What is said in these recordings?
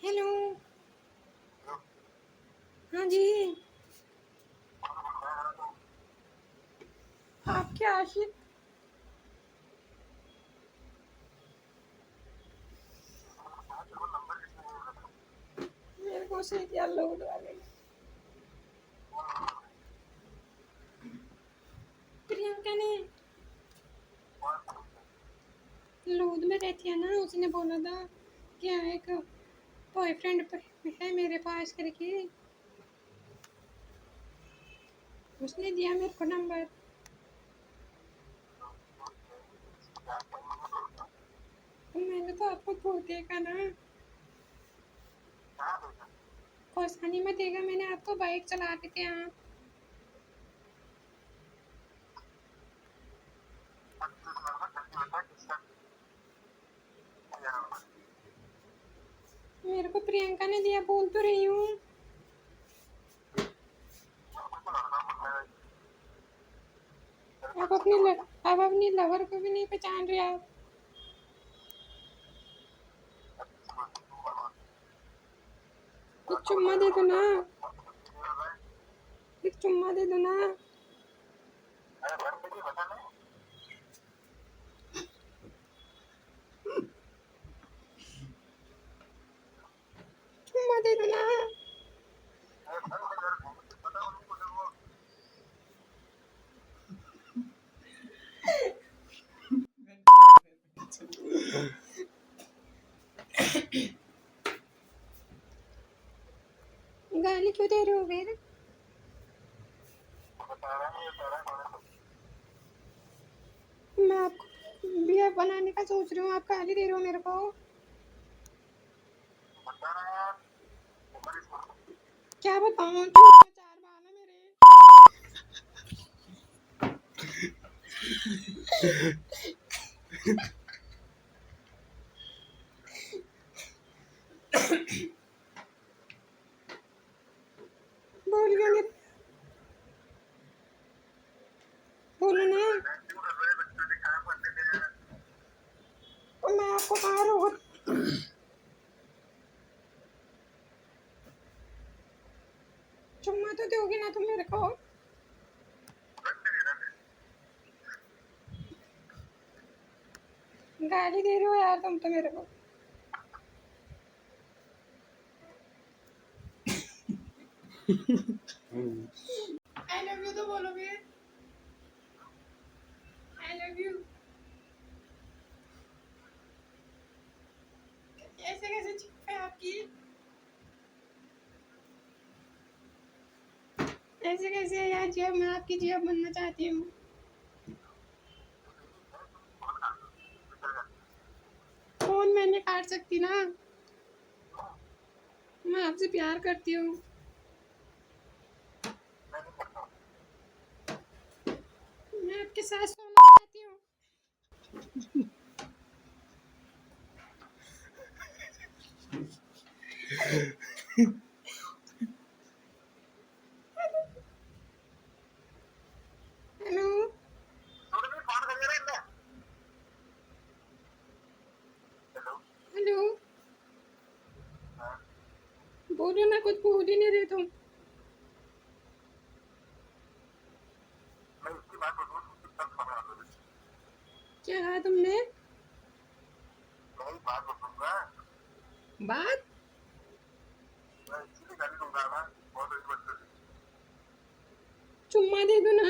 Hello. हाँ जी। आपके आशिक। मेरे को से क्या लोग वाले प्रियंका ने लूध में रहती है ना, उसने बोला था कि एक बॉयफ्रेंड है मेरे पास करके। उसने दिया मेरे को नंबर। तो मैंने तो आपको बहुत देखा ना। कोसानी में देखा मैंने आपको, बाइक चला रहे थे आप। मेरे को प्रियंका ने दिया, बोल तो रही हूँ। अब अपनी लवर को भी नहीं पहचान रहे आप। एक चुम्मा दे दो ना, एक चुम्मा दे दो ना। चुम्मा दे दो ना। गाली क्यों दे रहे हो फिर? मैं आपको बियर बनाने का सोच रही हूँ, आप गाली दे रहे हो मेरे को। क्या बताऊँ, तो चार बाल है मेरे। बोल क्यों नहीं? बोलो ना। तो मैं आपको कहाँ रोक। चुम्मा तो दोगी ना तुम मेरे को? गाली दे रहे हो यार तुम तो मेरे को। आई लव यू तो बोलो फिर। I love you. ऐसे कैसे चिप है आपकी? ऐसे कैसे है यार, जिया मैं आपकी जिया बनना चाहती हूँ। फोन मैंने काट सकती ना। मैं आपसे प्यार करती हूँ। मैं आपके साथ सोना चाहती हूँ। हेलो। हेलो। बोलो ना, कुछ बोल ही नहीं रहे तुम। क्या कहा तुमने? बात। चुम्मा दे दो ना।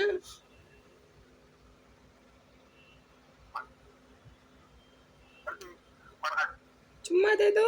चुम्मा दे दो।